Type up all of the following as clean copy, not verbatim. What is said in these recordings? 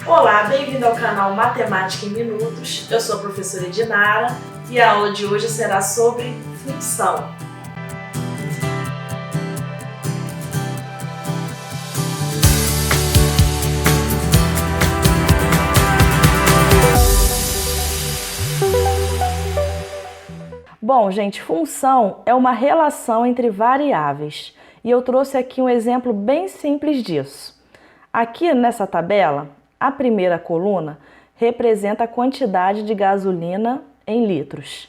Olá, bem-vindo ao canal Matemática em Minutos. Eu sou a professora Edinara e a aula de hoje será sobre função. Bom, gente, função é uma relação entre variáveis e eu trouxe aqui um exemplo bem simples disso. Aqui nessa tabela, a primeira coluna representa a quantidade de gasolina em litros.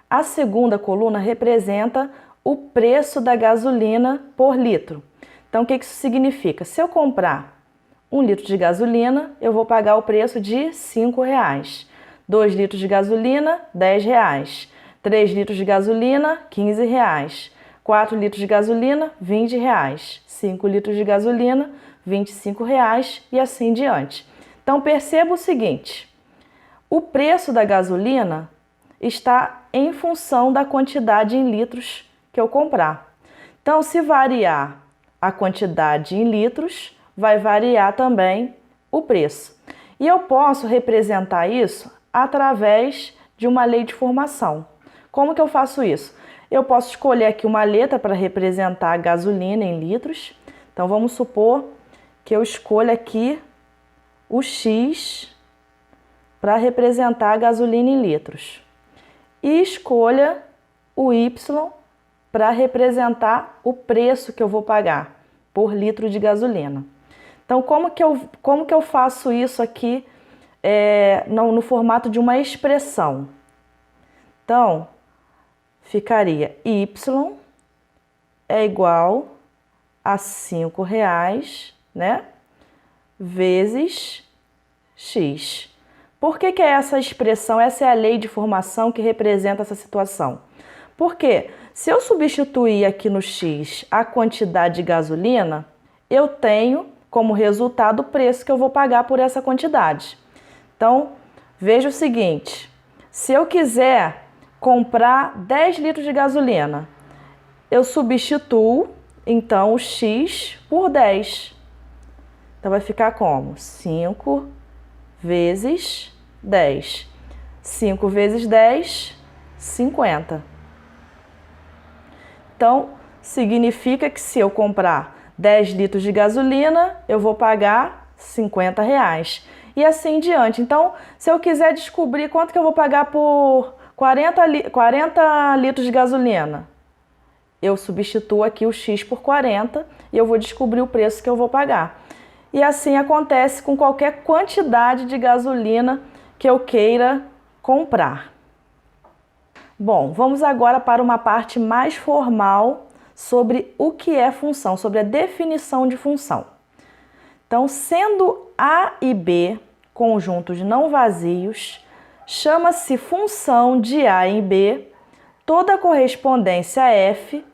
A segunda coluna representa o preço da gasolina por litro. Então, o que isso significa? Se eu comprar 1 litro de gasolina, eu vou pagar o preço de R$ 5,00. 2 litros de gasolina, R$ 10,00. 3 litros de gasolina, R$ 15,00. 4 litros de gasolina, R$ 20,00. 5 litros de gasolina, R$ 25,00 e assim diante. Então, perceba o seguinte, o preço da gasolina está em função da quantidade em litros que eu comprar. Então, se variar a quantidade em litros, vai variar também o preço. E eu posso representar isso através de uma lei de formação. Como que eu faço isso? Eu posso escolher aqui uma letra para representar a gasolina em litros. Então, vamos supor que eu escolha aqui o X para representar a gasolina em litros. E escolha o Y para representar o preço que eu vou pagar por litro de gasolina. Então, como que eu faço isso aqui no formato de uma expressão? Então, ficaria Y é igual a R$ 5,00, né? Vezes X. Por que é essa expressão? Essa é a lei de formação que representa essa situação. Porque se eu substituir aqui no X a quantidade de gasolina, eu tenho como resultado o preço que eu vou pagar por essa quantidade. Então, veja o seguinte, se eu quiser comprar 10 litros de gasolina, eu substituo, então, o X por 10. Então, vai ficar como? 5 vezes 10. 5 vezes 10, 50. Então, significa que se eu comprar 10 litros de gasolina, eu vou pagar R$ 50,00. E assim em diante. Então, se eu quiser descobrir quanto que eu vou pagar por 40 litros de gasolina, eu substituo aqui o X por 40 e eu vou descobrir o preço que eu vou pagar. E assim acontece com qualquer quantidade de gasolina que eu queira comprar. Bom, vamos agora para uma parte mais formal sobre o que é função, sobre a definição de função. Então, sendo A e B conjuntos não vazios, chama-se função de A em B toda a correspondência F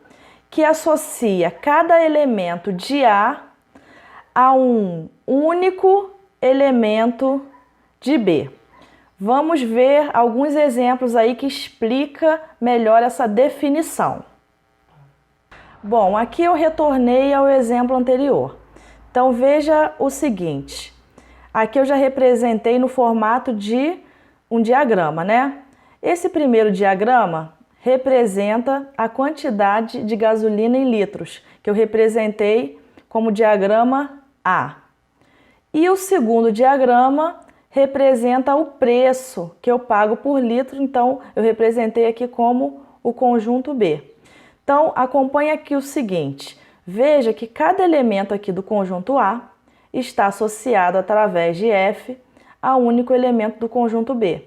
que associa cada elemento de A a um único elemento de B. Vamos ver alguns exemplos aí que explica melhor essa definição. Bom, aqui eu retornei ao exemplo anterior. Então veja o seguinte, aqui eu já representei no formato de um diagrama, né? Esse primeiro diagrama representa a quantidade de gasolina em litros, que eu representei como diagrama A. E o segundo diagrama representa o preço que eu pago por litro, então eu representei aqui como o conjunto B. Então, acompanhe aqui o seguinte, veja que cada elemento aqui do conjunto A está associado através de F a um único elemento do conjunto B.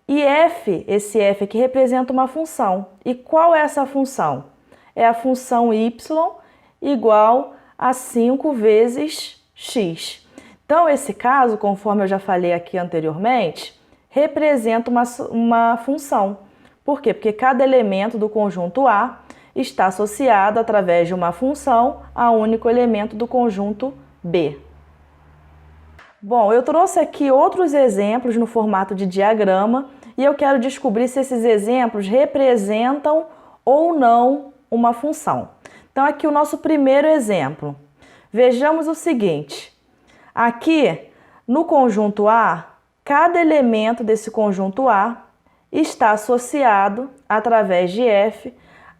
E F, esse F aqui representa uma função. E qual é essa função? É a função y igual a 5 vezes x. Então, esse caso, conforme eu já falei aqui anteriormente, representa uma função. Por quê? Porque cada elemento do conjunto A está associado através de uma função a um único elemento do conjunto B. Bom, eu trouxe aqui outros exemplos no formato de diagrama e eu quero descobrir se esses exemplos representam ou não uma função. Então, aqui o nosso primeiro exemplo. Vejamos o seguinte. Aqui No conjunto A, cada elemento desse conjunto A está associado, através de F,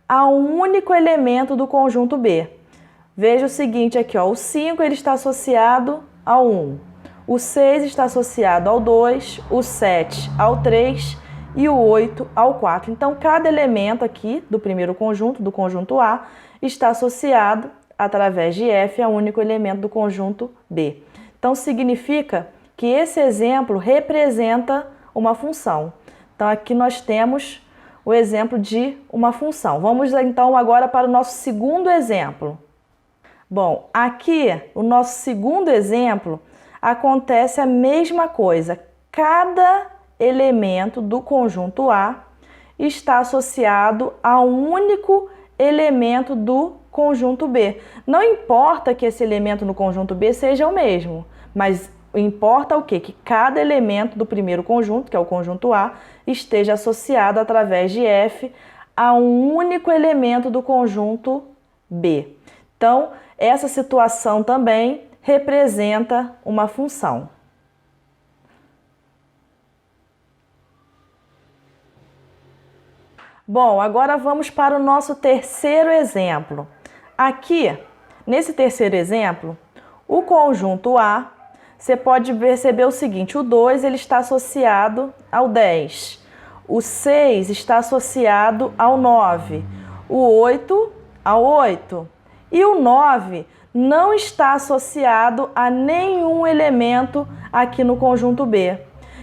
a um único elemento do conjunto B. Veja o seguinte aqui, ó, o 5 ele está associado ao 1, o 6 está associado ao 2, o 7 ao 3 e o 8 ao 4. Então, cada elemento aqui do primeiro conjunto, do conjunto A, está associado, através de F, a um único elemento do conjunto B. Então, significa que esse exemplo representa uma função. Então, aqui nós temos o exemplo de uma função. Vamos, então, agora para o nosso segundo exemplo. Bom, aqui, o nosso segundo exemplo, acontece a mesma coisa. Cada elemento do conjunto A está associado a um único elemento do conjunto B. Não importa que esse elemento no conjunto B seja o mesmo, mas importa o quê? Que cada elemento do primeiro conjunto, que é o conjunto A, esteja associado através de F a um único elemento do conjunto B. Então, essa situação também representa uma função. Bom, agora vamos para o nosso terceiro exemplo. Aqui, nesse terceiro exemplo, o conjunto A, você pode perceber o seguinte, o 2 ele está associado ao 10, o 6 está associado ao 9, o 8 ao 8 e o 9 não está associado a nenhum elemento aqui no conjunto B.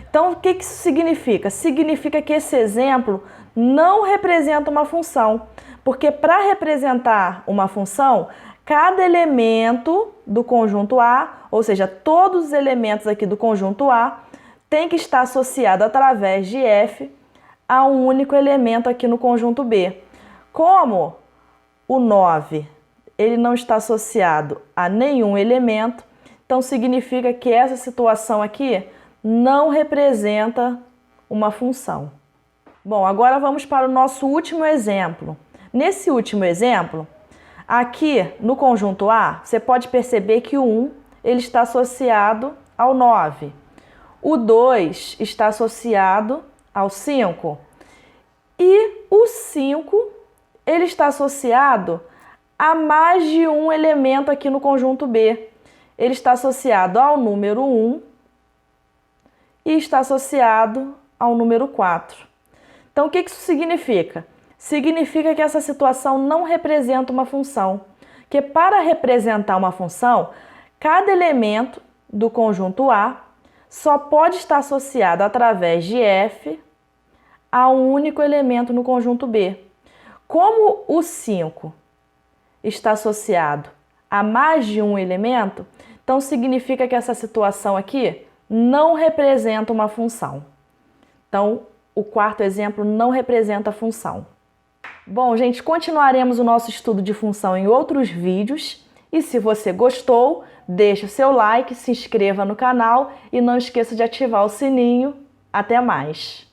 Então, o que isso significa? Significa que esse exemplo não representa uma função, porque para representar uma função, cada elemento do conjunto A, ou seja, todos os elementos aqui do conjunto A, tem que estar associado através de F a um único elemento aqui no conjunto B. Como o 9 ele não está associado a nenhum elemento, então significa que essa situação aqui não representa uma função. Bom, agora vamos para o nosso último exemplo. Nesse último exemplo, aqui no conjunto A, você pode perceber que o 1 ele está associado ao 9, o 2 está associado ao 5 e o 5 ele está associado a mais de um elemento aqui no conjunto B. Ele está associado ao número 1 e está associado ao número 4. Então, o que isso significa? Significa que essa situação não representa uma função. Que para representar uma função, cada elemento do conjunto A só pode estar associado através de F a um único elemento no conjunto B. Como o 5 está associado a mais de um elemento, então significa que essa situação aqui não representa uma função. Então, o quarto exemplo não representa a função. Bom, gente, continuaremos o nosso estudo de função em outros vídeos. E se você gostou, deixe o seu like, se inscreva no canal e não esqueça de ativar o sininho. Até mais!